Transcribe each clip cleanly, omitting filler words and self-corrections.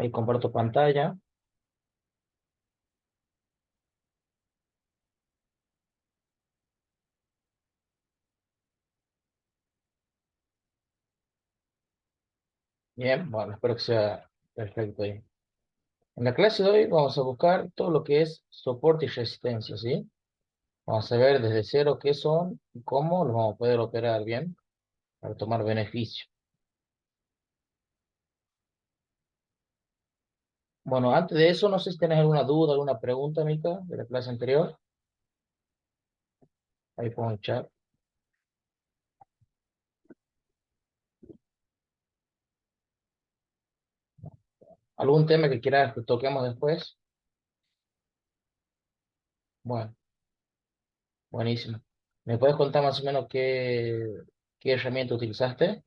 Ahí comparto pantalla. Bien, bueno, espero que sea perfecto ahí. En la clase de hoy vamos a buscar todo lo que es soporte y resistencia, ¿sí? Vamos a ver desde cero qué son y cómo los vamos a poder operar bien para tomar beneficio. Bueno, antes de eso, no sé si tenés alguna duda, alguna pregunta, Mica, de la clase anterior. Ahí pongo el chat. ¿Algún tema que quieras que toquemos después? Bueno, buenísimo. ¿Me puedes contar más o menos qué herramienta utilizaste?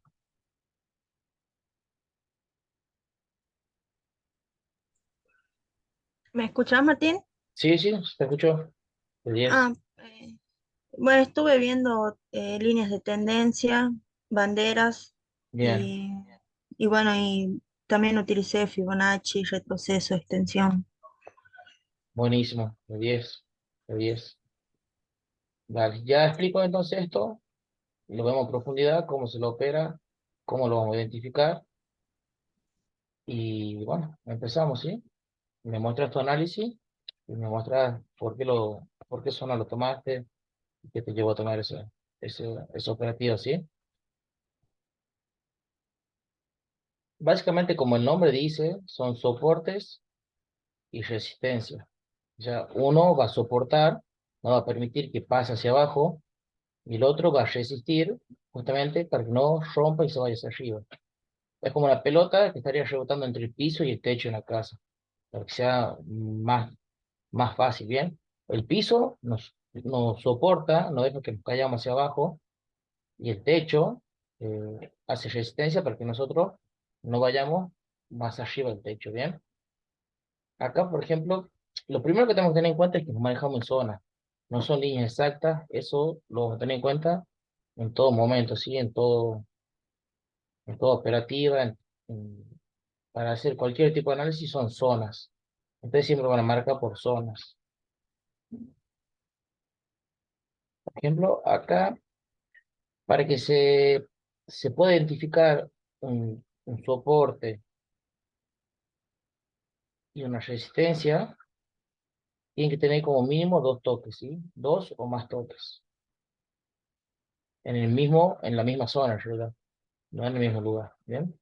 ¿Me escuchás, Martín? Sí, sí, te escucho. De 10. Ah, bueno, estuve viendo líneas de tendencia, banderas Bien, y, y bueno, y también utilicé Fibonacci, retroceso, extensión. buenísimo. De 10. De 10. Vale, ya explico entonces esto. Lo vemos a profundidad, cómo se lo opera, cómo lo vamos a identificar. Y bueno, empezamos, ¿sí? Me muestras tu análisis y me muestras por qué zona lo tomaste y qué te llevó a tomar ese operativo, ¿sí? Básicamente, como el nombre dice, son soportes y resistencia. Ya uno va a soportar, no va a permitir que pase hacia abajo, y el otro va a resistir justamente para que no rompa y se vaya hacia arriba. Es como una pelota que estaría rebotando entre el piso y el techo de una casa, para que sea más fácil, ¿bien? El piso nos soporta, no deja que nos callamos hacia abajo, y el techo hace resistencia para que nosotros no vayamos más arriba del techo, ¿bien? Acá, por ejemplo, lo primero que tenemos que tener en cuenta es que nos manejamos en zonas, no son líneas exactas, eso lo vamos a tener en cuenta en todo momento, ¿sí? En toda operativa, para hacer cualquier tipo de análisis son zonas. Entonces siempre van a marcar por zonas. Por ejemplo, acá, para que se pueda identificar un soporte y una resistencia, tienen que tener como mínimo dos toques, ¿sí? Dos o más toques. En la misma zona, en realidad, no en el mismo lugar, ¿bien?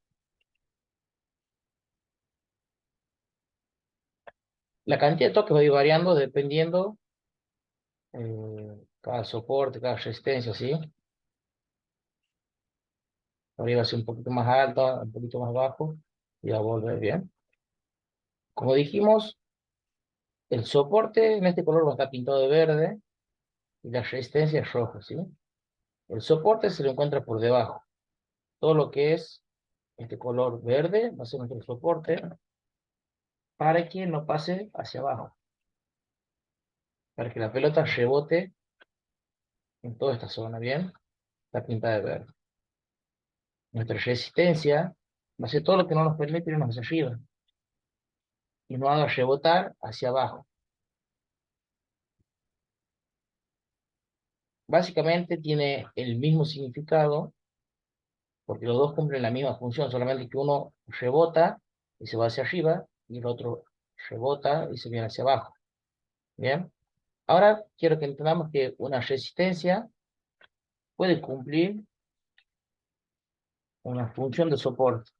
La cantidad de toques va a ir variando dependiendo cada soporte, cada resistencia, ¿sí? Arriba va a ser un poquito más alta, un poquito más bajo, y va a volver bien. Como dijimos, el soporte en este color va a estar pintado de verde y la resistencia es roja, ¿sí? El soporte se lo encuentra por debajo. Todo lo que es este color verde va a ser nuestro soporte para que no pase hacia abajo, para que la pelota rebote en toda esta zona, ¿bien? Está pintada de verde. Nuestra resistencia va a ser todo lo que no nos permite irnos hacia arriba y no haga rebotar hacia abajo. Básicamente tiene el mismo significado porque los dos cumplen la misma función, solamente que uno rebota y se va hacia arriba y el otro rebota y se viene hacia abajo. Bien, ahora quiero que entendamos que una resistencia puede cumplir una función de soporte,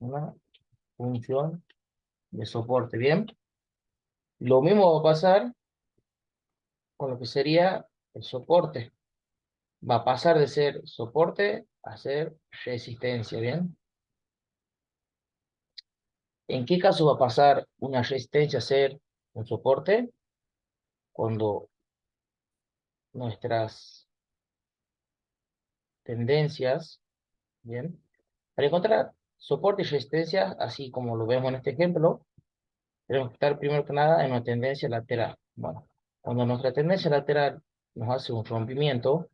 una función de soporte. Bien, lo mismo va a pasar con lo que sería el soporte. Va a pasar de ser soporte a ser resistencia. Bien, ¿en qué caso va a pasar una resistencia a ser un soporte? Cuando nuestras tendencias, ¿bien? Para encontrar soporte y resistencia, así como lo vemos en este ejemplo, tenemos que estar primero que nada en una tendencia lateral. Bueno, cuando nuestra tendencia lateral nos hace un rompimiento,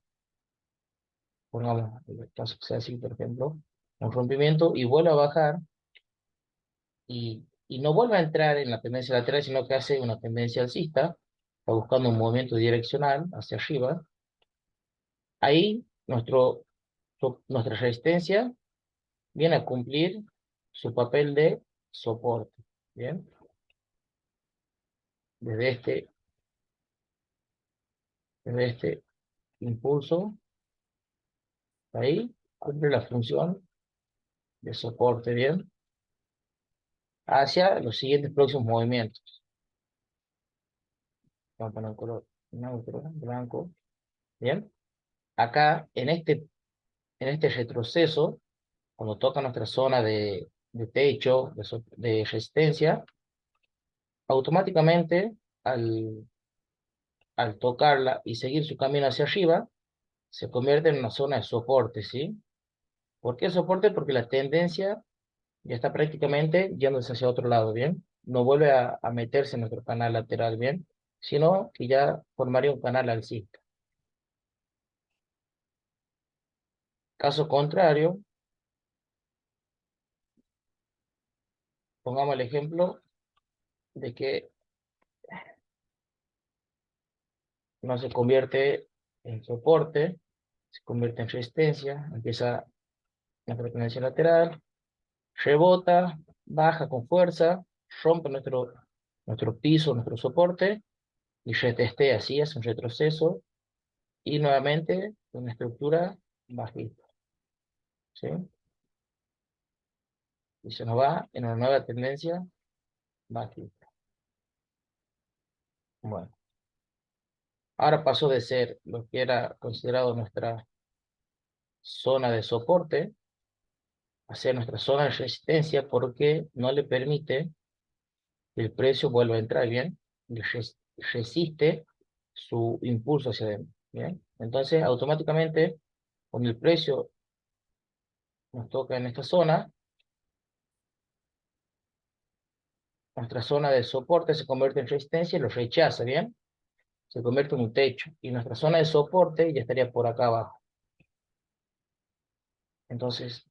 pongamos el caso que sea así, por ejemplo, un rompimiento y vuelve a bajar, y no vuelve a entrar en la tendencia lateral, sino que hace una tendencia alcista, está buscando un movimiento direccional hacia arriba, ahí nuestra resistencia viene a cumplir su papel de soporte, ¿bien? Desde este, desde este impulso, ahí cumple la función de soporte, ¿bien? Hacia los siguientes próximos movimientos. Vamos a poner un color neutro, blanco, ¿bien? Acá, en este retroceso, cuando toca nuestra zona de techo, de resistencia, automáticamente al tocarla y seguir su camino hacia arriba, se convierte en una zona de soporte, ¿sí? ¿Por qué soporte? Porque la tendencia ya está prácticamente yéndose hacia otro lado, ¿bien? No vuelve a meterse en nuestro canal lateral, ¿bien? Sino que ya formaría un canal alcista. Caso contrario, pongamos el ejemplo de que no se convierte en soporte, se convierte en resistencia, empieza la tendencia lateral, rebota, baja con fuerza, rompe nuestro piso, nuestro soporte, y retestea, así es un retroceso, y nuevamente una estructura bajista, ¿sí? Y se nos va en una nueva tendencia bajista. Bueno, ahora pasó de ser lo que era considerado nuestra zona de soporte a ser nuestra zona de resistencia, porque no le permite que el precio vuelva a entrar, ¿bien? Y resiste su impulso hacia adentro, ¿bien? Entonces, automáticamente, cuando el precio nos toca en esta zona, nuestra zona de soporte se convierte en resistencia y lo rechaza, ¿bien? Se convierte en un techo. Y nuestra zona de soporte ya estaría por acá abajo. Entonces,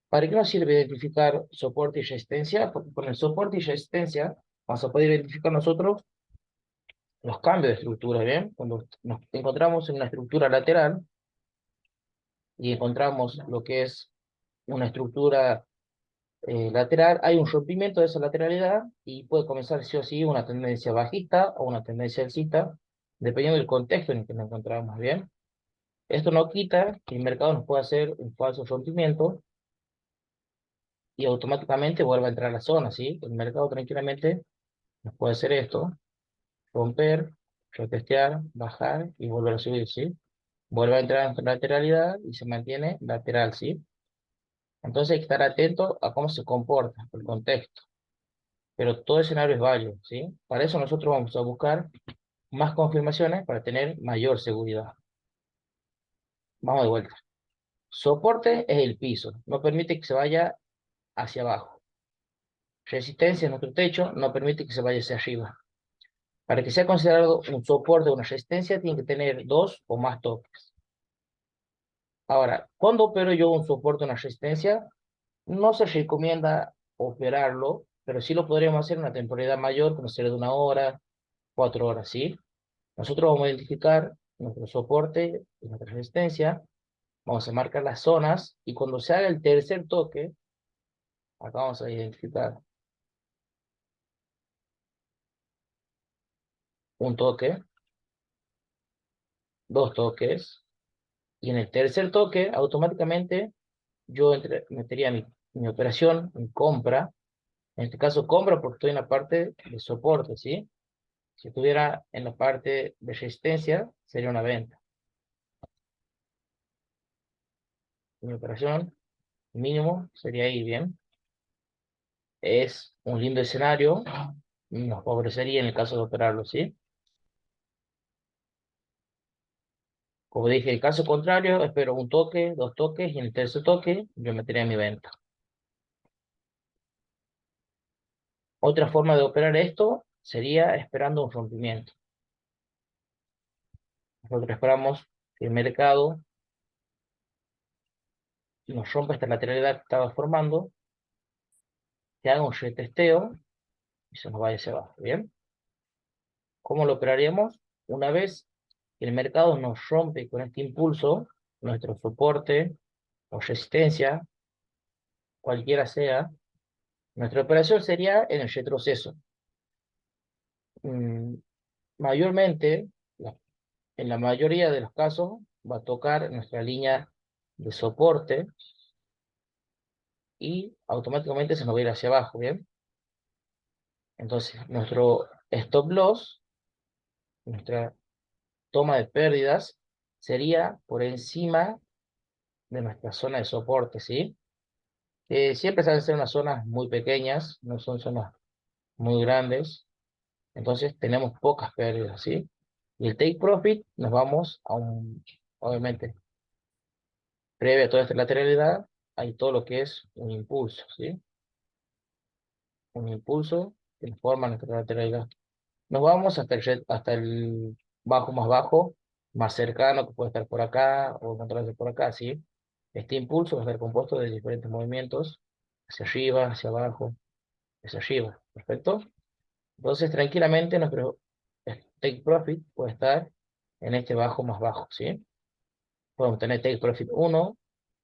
¿para qué nos sirve identificar soporte y resistencia? Porque con el soporte y resistencia vamos a poder identificar nosotros los cambios de estructura, ¿bien? Cuando nos encontramos en una estructura lateral y encontramos lo que es una estructura lateral, hay un rompimiento de esa lateralidad y puede comenzar sí o sí una tendencia bajista o una tendencia alcista, dependiendo del contexto en el que nos encontramos, ¿bien? Esto no quita que el mercado nos pueda hacer un falso rompimiento y automáticamente vuelva a entrar a la zona, ¿sí? El mercado tranquilamente nos puede hacer esto, romper, retestear, bajar y volver a subir, ¿sí? Vuelve a entrar en su lateralidad y se mantiene lateral, ¿sí? Entonces hay que estar atento a cómo se comporta el contexto, pero todo escenario es válido, ¿sí? Para eso nosotros vamos a buscar más confirmaciones para tener mayor seguridad. Vamos de vuelta. Soporte es el piso, no permite que se vaya hacia abajo. Resistencia es nuestro techo, no permite que se vaya hacia arriba. Para que sea considerado un soporte o una resistencia, tiene que tener dos o más toques. Ahora, ¿cuándo opero yo un soporte o una resistencia? No se recomienda operarlo, pero sí lo podríamos hacer en una temporalidad mayor, como sería de 1 hora, 4 horas, ¿sí? Nosotros vamos a identificar nuestro soporte y nuestra resistencia, vamos a marcar las zonas, y cuando se haga el tercer toque, acá vamos a identificar un toque, dos toques, y en el tercer toque, automáticamente, yo metería mi operación en compra, en este caso compra porque estoy en la parte de soporte, ¿sí? Si estuviera en la parte de resistencia, sería una venta. Mi operación mínimo sería ahí, bien. Es un lindo escenario, nos favorecería en el caso de operarlo, ¿sí? Como dije, el caso contrario, espero un toque, dos toques, y en el tercer toque yo metería mi venta. Otra forma de operar esto sería esperando un rompimiento. Nosotros esperamos que el mercado nos rompa esta lateralidad que estaba formando, que haga un retesteo y se nos vaya hacia abajo, ¿bien? ¿Cómo lo operaríamos? Una vez que el mercado nos rompe con este impulso, nuestro soporte o resistencia, cualquiera sea, nuestra operación sería en el retroceso. Mm, Mayormente, en la mayoría de los casos, va a tocar nuestra línea de soporte y automáticamente se nos va a ir hacia abajo, ¿bien? Entonces, nuestro stop loss, nuestra toma de pérdidas, sería por encima de nuestra zona de soporte, ¿sí? Siempre suelen ser unas zonas muy pequeñas, no son zonas muy grandes, entonces tenemos pocas pérdidas, ¿sí? Y el take profit nos vamos a obviamente, previo a toda esta lateralidad, hay todo lo que es un impulso, ¿sí? Un impulso que forma nuestra lateralidad. Nos vamos hasta el bajo más cercano, que puede estar por acá o encontrarse por acá, ¿sí? Este impulso va a estar compuesto de diferentes movimientos, hacia arriba, hacia abajo, hacia arriba, ¿perfecto? Entonces, tranquilamente, nuestro take profit puede estar en este bajo más bajo, ¿sí? Podemos tener take profit 1,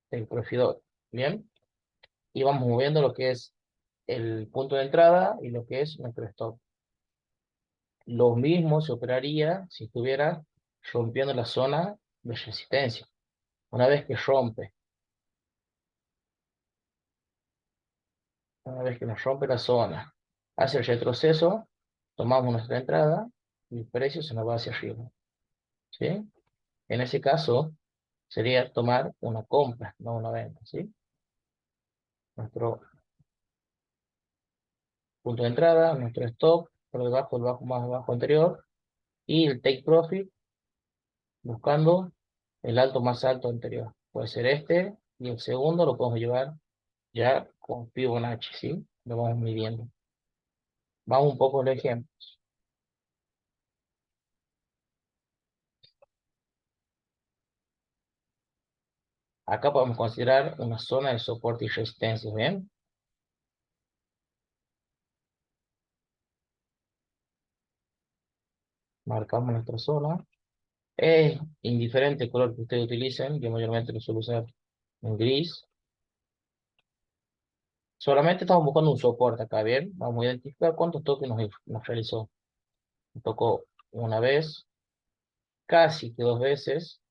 take profit 2, ¿bien? Y vamos moviendo lo que es el punto de entrada y lo que es nuestro stop. Lo mismo se operaría si estuviera rompiendo la zona de resistencia. Una vez que nos rompe la zona, hace el retroceso, tomamos nuestra entrada y el precio se nos va hacia arriba, ¿sí? En ese caso, sería tomar una compra, no una venta, ¿sí? Nuestro punto de entrada, nuestro stop por debajo del bajo más bajo anterior y el take profit buscando el alto más alto anterior. Puede ser este y el segundo lo podemos llevar ya con Fibonacci, ¿sí? Lo vamos midiendo. Vamos un poco al ejemplo. Acá podemos considerar una zona de soporte y resistencia, ¿bien? Marcamos nuestra zona. Es indiferente el color que ustedes utilicen, yo mayormente lo suelo usar en gris. Solamente estamos buscando un soporte acá, ¿bien? Vamos a identificar cuántos toques nos realizó. Nos tocó una vez, casi que dos veces,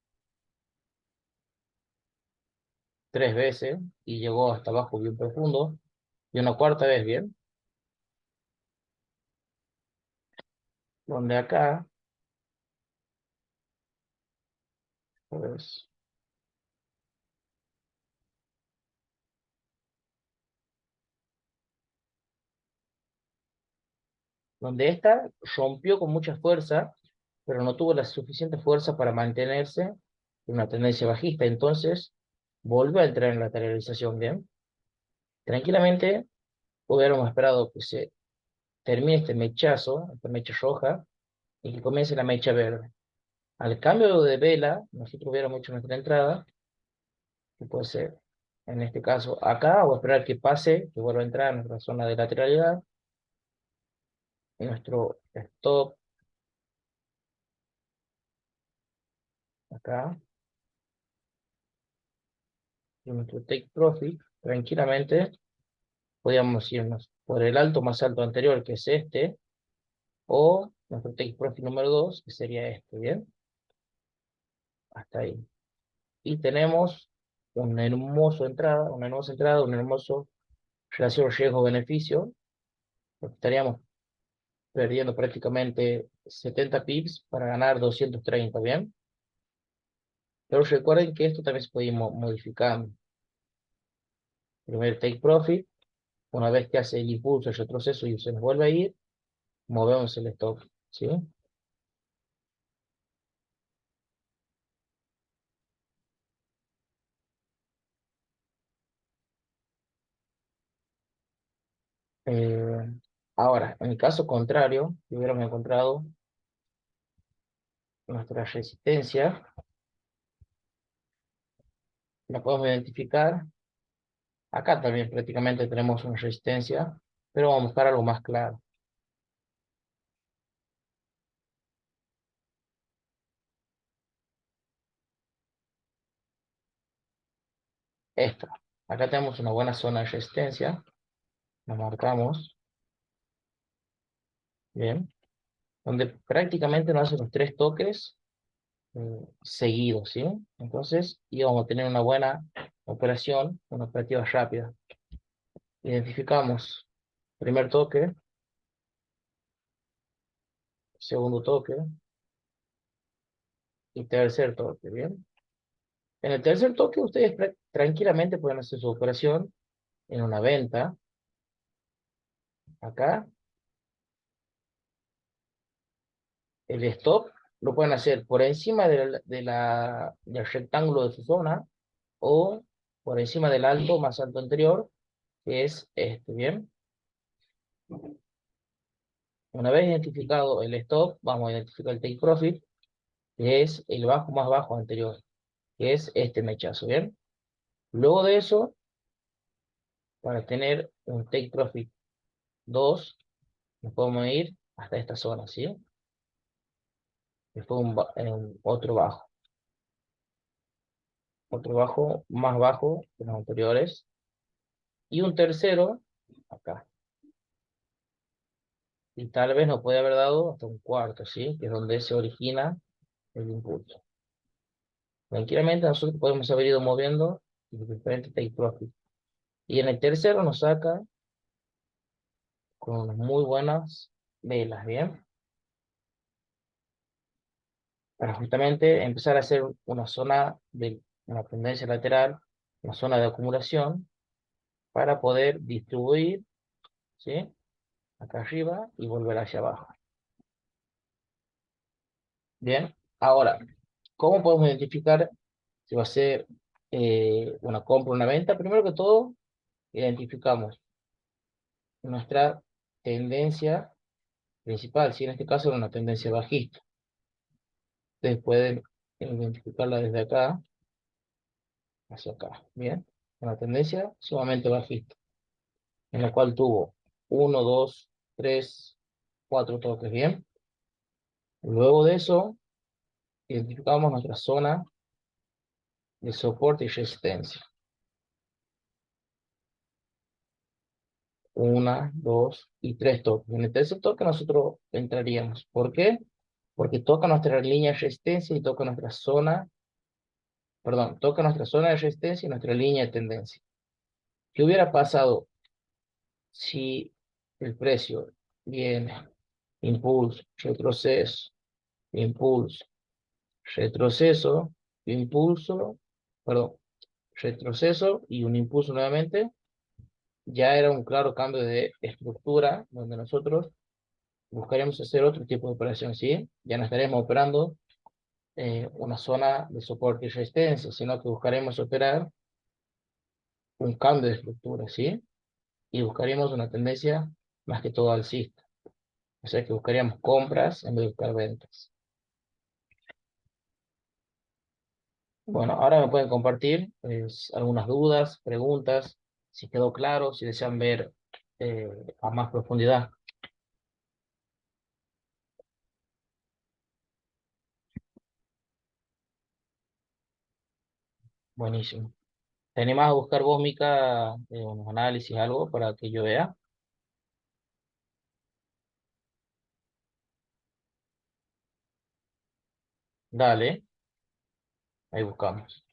tres veces, y llegó hasta abajo bien profundo, y una cuarta vez, ¿bien? Donde acá, pues, donde esta rompió con mucha fuerza, pero no tuvo la suficiente fuerza para mantenerse en una tendencia bajista, entonces volvió a entrar en lateralización, ¿bien? Tranquilamente hubiéramos esperado que se termine este mechazo, esta mecha roja, y que comience la mecha verde. Al cambio de vela, nosotros hubiéramos hecho nuestra entrada, que puede ser, en este caso, acá, o esperar que pase, que vuelva a entrar en nuestra zona de lateralidad, y nuestro stop acá, y nuestro take profit, tranquilamente, podríamos irnos por el alto más alto anterior, que es este, o nuestro take profit número 2, que sería este, ¿bien? Hasta ahí. Y tenemos una hermosa entrada, un hermoso relación riesgo-beneficio, porque estaríamos perdiendo prácticamente 70 pips para ganar 230, ¿bien? Pero recuerden que esto también se puede ir modificando. Primero take profit, una vez que hace el impulso, el retroceso y se nos vuelve a ir, movemos el stop, ¿sí? Eh, Ahora, en el caso contrario, si hubiéramos encontrado nuestra resistencia, la podemos identificar Acá también prácticamente tenemos una resistencia, pero vamos a buscar algo más claro. Esta. Acá tenemos una buena zona de resistencia. La marcamos. Bien. Donde prácticamente nos hacen los tres toques seguidos, ¿sí? Entonces, íbamos a tener una buena operación, una operativa rápida. Identificamos primer toque, segundo toque y tercer toque, ¿bien? En el tercer toque, ustedes tranquilamente pueden hacer su operación en una venta, acá. El stop lo pueden hacer por encima del rectángulo de su zona o por encima del alto, más alto anterior, que es este, ¿bien? Una vez identificado el stop, vamos a identificar el take profit, que es el bajo más bajo anterior, que es este mechazo, ¿bien? Luego de eso, para tener un take profit 2 nos podemos ir hasta esta zona, ¿sí? Después otro bajo más bajo que los anteriores, y un tercero acá. Y tal vez nos puede haber dado hasta un cuarto, ¿sí? Que es donde se origina el impulso. Tranquilamente nosotros podemos haber ido moviendo los diferentes take profit. Y en el tercero nos saca con unas muy buenas velas, ¿bien? Para justamente empezar a hacer una zona de una tendencia lateral, una zona de acumulación, para poder distribuir, ¿sí? Acá arriba y volver hacia abajo. Bien, ahora, ¿cómo podemos identificar si va a ser una compra o una venta? Primero que todo, identificamos nuestra tendencia principal, si en este caso era una tendencia bajista. Ustedes pueden identificarla desde acá hacia acá, ¿bien? Una tendencia sumamente bajista, en la cual tuvo uno, 2, 3, 4 toques, ¿bien? Luego de eso, identificamos nuestra zona de soporte y resistencia. Una, dos y tres toques. En el tercer toque nosotros entraríamos. ¿Por qué? Porque toca nuestra línea de resistencia y toca nuestra zona, perdón, toca nuestra zona de resistencia y nuestra línea de tendencia. ¿Qué hubiera pasado si el precio viene, impulso, retroceso, impulso, retroceso, impulso, perdón, retroceso y un impulso nuevamente? Ya era un claro cambio de estructura donde nosotros buscaremos hacer otro tipo de operación, ¿sí? Ya no estaremos operando una zona de soporte y resistencia, sino que buscaremos operar un cambio de estructura, ¿sí? Y buscaremos una tendencia más que todo alcista. O sea que buscaríamos compras en vez de buscar ventas. Bueno, ahora me pueden compartir algunas dudas, preguntas, si quedó claro, si desean ver eh, a más profundidad. Buenísimo. ¿Te animás a buscar vos, Mica, unos análisis, algo para que yo vea? Dale, ahí buscamos.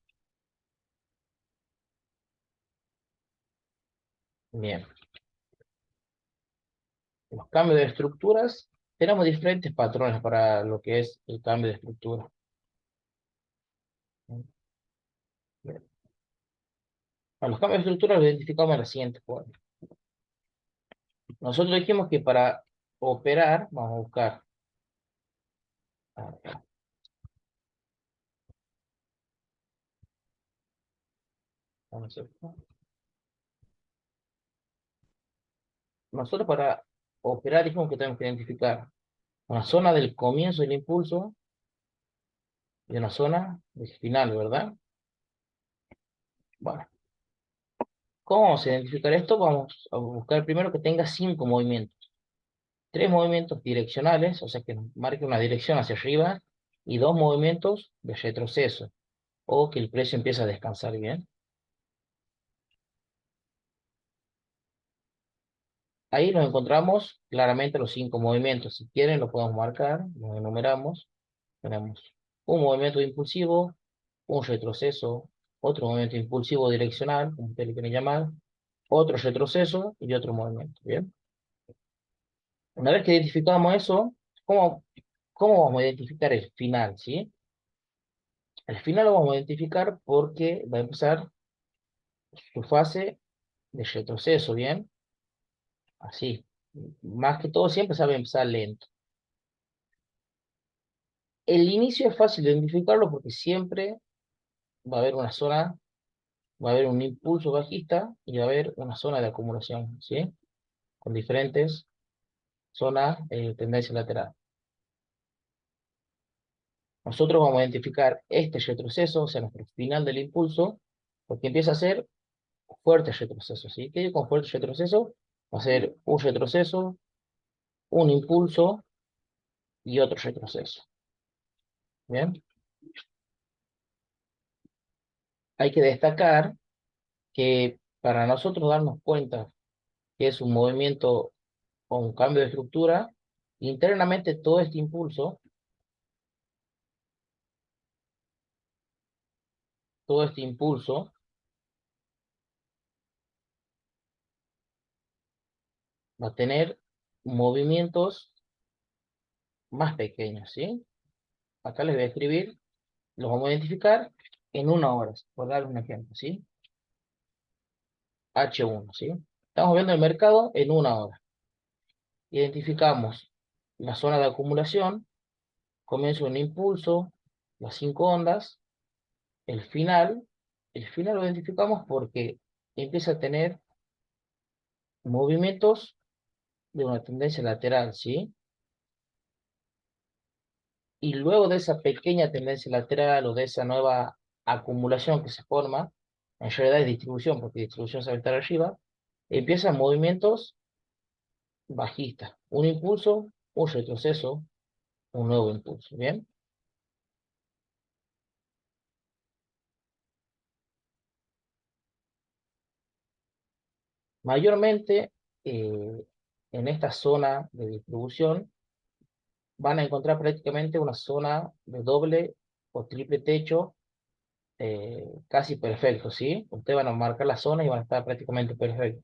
Bien. Los cambios de estructuras, tenemos diferentes patrones para lo que es el cambio de estructura. Bien. A los cambios de estructura los identificamos de la siguiente forma. Nosotros dijimos que para operar, vamos a buscar. Acá, vamos a ver. Nosotros para operar dijimos que tenemos que identificar una zona del comienzo del impulso y una zona del final, ¿verdad? Bueno, ¿Cómo vamos a identificar esto? Vamos a buscar primero que tenga 5 movimientos. 3 movimientos direccionales, o sea que nos marque una dirección hacia arriba, y 2 movimientos de retroceso, o que el precio empiece a descansar bien. Ahí nos encontramos claramente los 5 movimientos. Si quieren lo podemos marcar, los enumeramos. Tenemos un movimiento impulsivo, un retroceso, otro movimiento impulsivo direccional, como ustedes le quieren llamar, otro retroceso y otro movimiento. ¿Bien? Una vez que identificamos eso, ¿cómo, cómo vamos a identificar el final? ¿Sí? El final lo vamos a identificar porque va a empezar su fase de retroceso, ¿bien? Así. Más que todo siempre sabe empezar lento. El inicio es fácil de identificarlo porque siempre va a haber una zona, va a haber un impulso bajista y va a haber una zona de acumulación, ¿sí? Con diferentes zonas de tendencia lateral. Nosotros vamos a identificar este retroceso, o sea, nuestro final del impulso, porque empieza a ser fuerte retroceso, ¿sí? ¿Qué con fuerte retroceso? Va a ser un retroceso, un impulso y otro retroceso. ¿Bien? Hay que destacar que para nosotros darnos cuenta que es un movimiento o un cambio de estructura, internamente todo este impulso va a tener movimientos más pequeños, ¿sí? Acá les voy a escribir, los vamos a identificar en una hora, por dar un ejemplo, ¿sí? H1, ¿sí? Estamos viendo el mercado en una hora. Identificamos la zona de acumulación, comienza un impulso, las 5 ondas, el final, el final lo identificamos porque empieza a tener movimientos de una tendencia lateral, ¿sí? Y luego de esa pequeña tendencia lateral o de esa nueva acumulación que se forma, en realidad es distribución, porque distribución sabe estar arriba, empiezan movimientos bajistas, un impulso, un retroceso, un nuevo impulso, ¿bien? Mayormente, en esta zona de distribución, van a encontrar prácticamente una zona de doble o triple techo casi perfecto, ¿sí? Ustedes van a marcar la zona y van a estar prácticamente perfectos.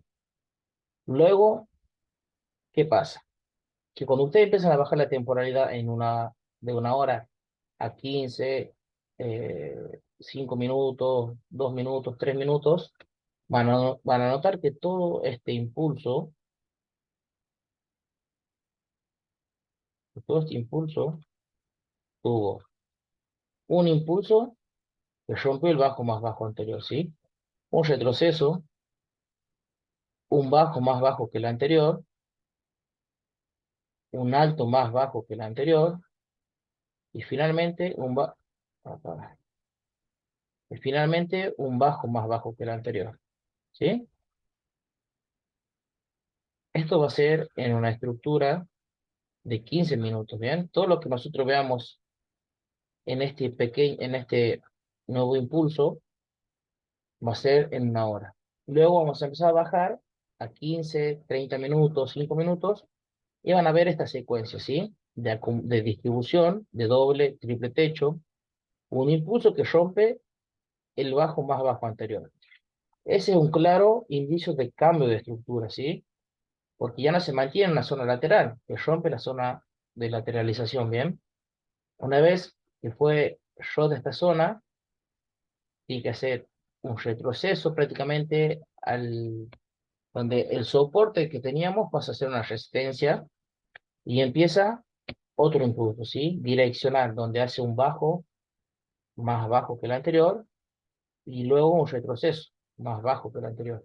Luego, ¿qué pasa? Que cuando ustedes empiezan a bajar la temporalidad de una hora a 15 5 minutos, 2 minutos, 3 minutos, van a notar que todo este impulso tuvo un impulso que rompió el bajo más bajo anterior, ¿sí? Un retroceso, un bajo más bajo que el anterior, un alto más bajo que el anterior, y finalmente un bajo más bajo que el anterior, ¿sí? Esto va a ser en una estructura de 15 minutos, ¿bien? Todo lo que nosotros veamos en este nuevo impulso va a ser en una hora. Luego vamos a empezar a bajar a 15 30 minutos, 5 minutos, y van a ver esta secuencia, ¿sí? De distribución, de doble, triple techo, un impulso que rompe el bajo más bajo anterior. Ese es un claro indicio de cambio de estructura, ¿sí? Porque ya no se mantiene en una zona lateral, que rompe la zona de lateralización, ¿bien? Una vez que fue rota esta zona, tiene que hacer un retroceso prácticamente donde el soporte que teníamos pasa a ser una resistencia y empieza otro impulso, ¿sí? Direccional, donde hace un bajo más bajo que el anterior y luego un retroceso más bajo que el anterior.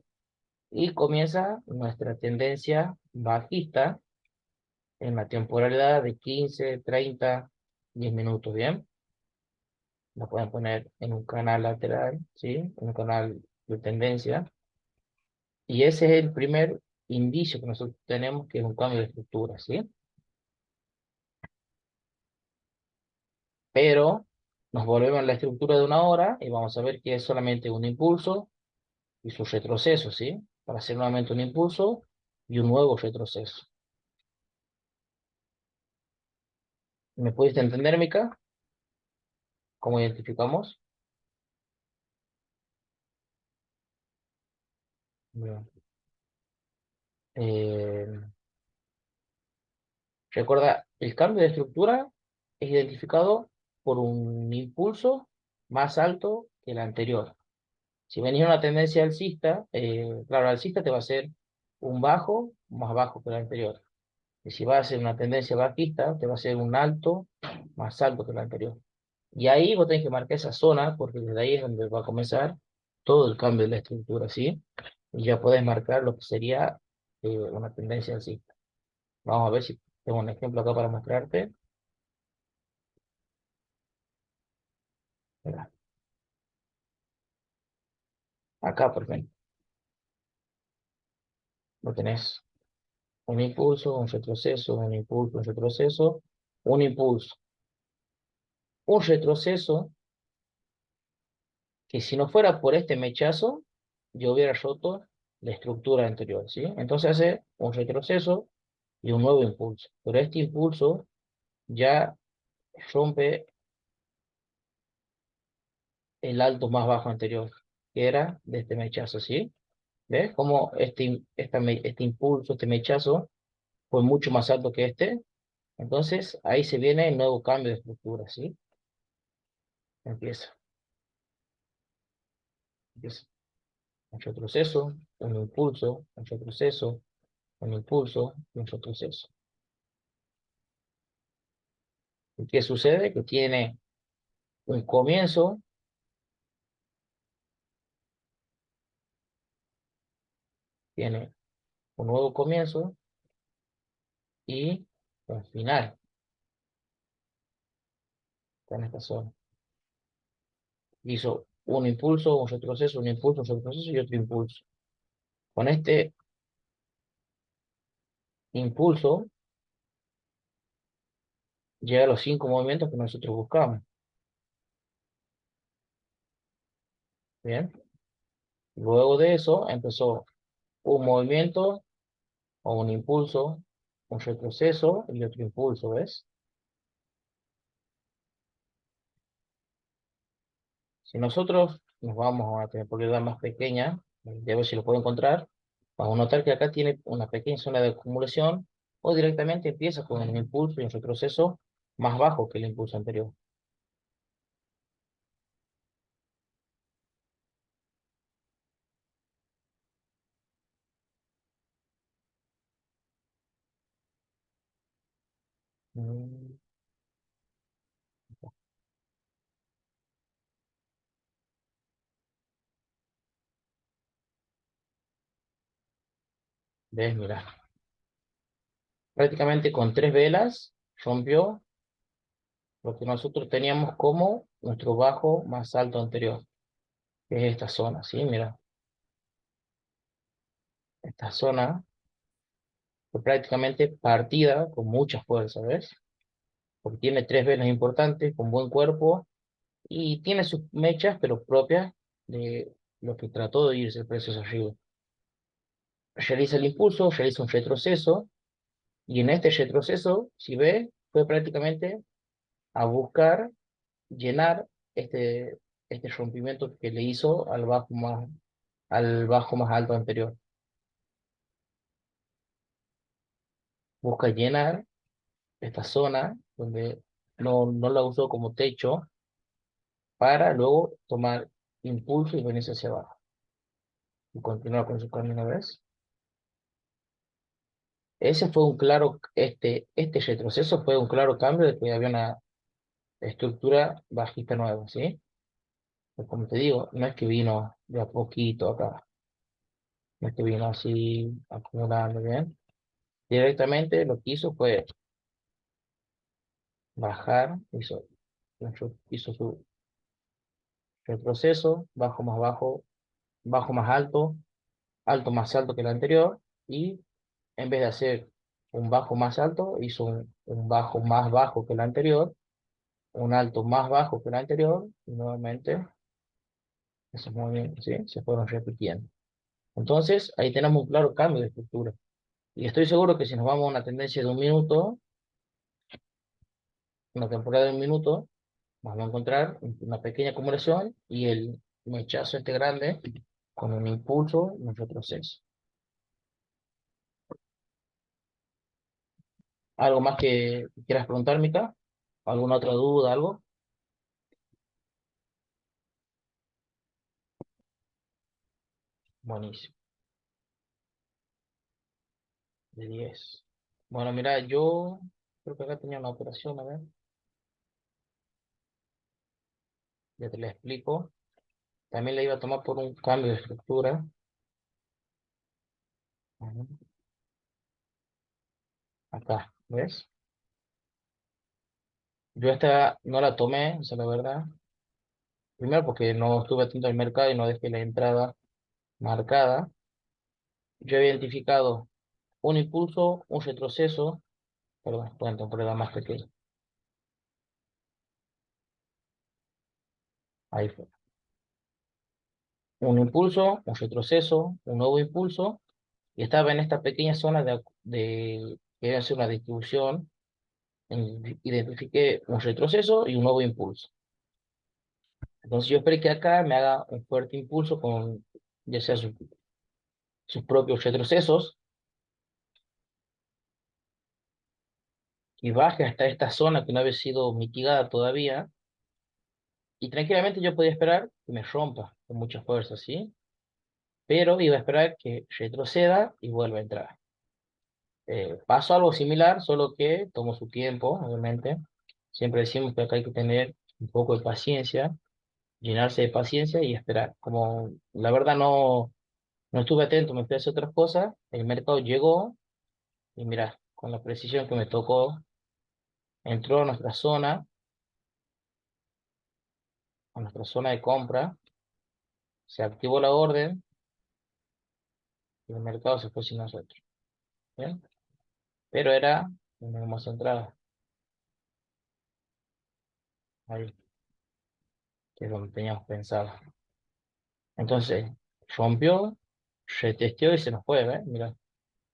Y comienza nuestra tendencia bajista en la temporalidad de 15 30 10 minutos, ¿bien? La pueden poner en un canal lateral, ¿sí? En un canal de tendencia. Y ese es el primer indicio que nosotros tenemos que es un cambio de estructura, ¿sí? Pero nos volvemos a la estructura de una hora y vamos a ver que es solamente un impulso y su retroceso, ¿sí? Para hacer nuevamente un impulso y un nuevo retroceso. ¿Me pudiste entender, Mica? ¿Cómo identificamos? Bien. Eh, Recuerda, el cambio de estructura es identificado por un impulso más alto que el anterior. Si venís una tendencia alcista, claro, alcista te va a ser un bajo más bajo que el anterior. Y si va a ser una tendencia bajista, te va a ser un alto más alto que el anterior. Y ahí vos tenés que marcar esa zona, porque desde ahí es donde va a comenzar todo el cambio de la estructura, ¿sí? Y ya podés marcar lo que sería una tendencia alcista. Vamos a ver si tengo un ejemplo acá para mostrarte. Mira, acá, por ejemplo, lo tenés un impulso, un retroceso, un impulso, un retroceso, un impulso, un retroceso que si no fuera por este mechazo, yo hubiera roto la estructura anterior, ¿sí? Entonces hace un retroceso y un nuevo impulso. Pero este impulso ya rompe el alto más bajo anterior, que era de este mechazo, ¿sí? ¿Ves? Como este impulso, este mechazo, fue mucho más alto que este. Entonces ahí se viene el nuevo cambio de estructura, ¿sí? Empieza, empieza. Un retroceso, un impulso, un retroceso, un impulso y un retroceso. ¿Y qué sucede? Que tiene un comienzo, tiene un nuevo comienzo y un final en esta zona. Hizo un impulso, un impulso, un retroceso y otro impulso. Con este impulso llega a los 5 movimientos que nosotros buscamos. Bien. Luego de eso empezó un movimiento o un impulso, un retroceso y otro impulso, ¿ves? Si nosotros nos vamos a tener propiedad más pequeña, ya ver si lo puedo encontrar, vamos a notar que acá tiene una pequeña zona de acumulación o directamente empieza con un impulso y un retroceso más bajo que el impulso anterior. Mm, ¿Ves? Mira, prácticamente con 3 velas rompió lo que nosotros teníamos como nuestro bajo más alto anterior, que es esta zona, ¿sí? Mira, esta zona fue prácticamente partida con mucha fuerza, ¿ves? Porque tiene 3 velas importantes, con buen cuerpo, y tiene sus mechas, pero propias de lo que trató de irse el precio hacia arriba. Realiza el impulso, realiza un retroceso, y en este retroceso, si ve, fue prácticamente a buscar llenar este rompimiento que le hizo al bajo más alto anterior. Busca llenar esta zona donde no la usó como techo para luego tomar impulso y venirse hacia abajo y continuar con su camino, ¿ves? Ese fue un claro, este retroceso fue un claro cambio de que había una estructura bajista nueva, ¿sí? Pues como te digo, no es que vino de a poquito acá, no es que vino así acumulando, ¿bien? Directamente lo que hizo fue bajar, hizo su retroceso, bajo más alto, alto más alto que el anterior y en vez de hacer un bajo más alto, hizo un bajo más bajo que el anterior, un alto más bajo que el anterior y nuevamente esos movimientos, ¿sí? Se fueron repitiendo. Entonces, ahí tenemos un claro cambio de estructura. Y estoy seguro que si nos vamos a una tendencia de un minuto, una temporada de un minuto, vamos a encontrar una pequeña acumulación y el mechazo este grande con un impulso y un retroceso. ¿Algo más que quieras preguntar, Mica? ¿Alguna otra duda, algo? Buenísimo, de 10. Bueno, mira, yo creo que acá tenía una operación, a ver, ya te la explico. También la iba a tomar por un cambio de estructura. Ujú. Acá, ¿ves? Yo esta no la tomé, esa es la verdad. Primero porque no estuve atento al mercado y no dejé la entrada marcada. Yo he identificado un impulso, un retroceso, perdón, pueden temporada más pequeña. Ahí fue. Un impulso, un retroceso, un nuevo impulso, y estaba en esta pequeña zona que debe ser una distribución. Identifiqué un retroceso y un nuevo impulso. Entonces yo esperé que acá me haga un fuerte impulso con ya sea sus propios retrocesos y baje hasta esta zona que no había sido mitigada todavía. Y tranquilamente yo podía esperar que me rompa con mucha fuerza, ¿sí? Pero iba a esperar que retroceda y vuelva a entrar. Pasó algo similar, solo que tomó su tiempo, obviamente. Siempre decimos que acá hay que tener un poco de paciencia, llenarse de paciencia y esperar. Como la verdad no estuve atento, me fui a hacer otras cosas, el mercado llegó y mira, con la precisión que me tocó, entró a nuestra zona de compra, se activó la orden y el mercado se fue sin nosotros. ¿Bien? Pero era una hermosa entrada, ahí, que es donde teníamos pensado. Entonces, rompió, retesteó y se nos fue, ¿ves? Mira,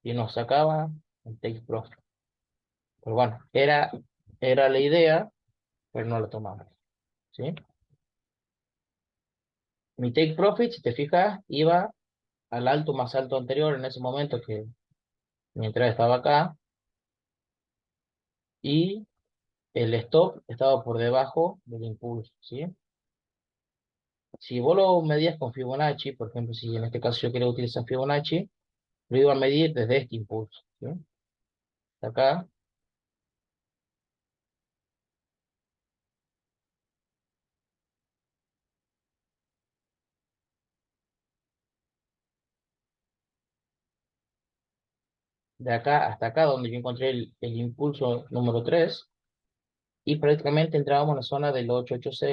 y nos sacaba el take profit. Pero bueno, era la idea, pero no la tomamos, ¿sí? Mi take profit, si te fijas, iba al alto más alto anterior en ese momento que mi entrada estaba acá y el stop estaba por debajo del impulso, ¿sí? Si vos lo medías con Fibonacci, por ejemplo, si en este caso yo quería utilizar Fibonacci, lo iba a medir desde este impulso, ¿sí? De acá, de acá hasta acá, donde yo encontré el impulso número 3 y prácticamente entrábamos en la zona del 886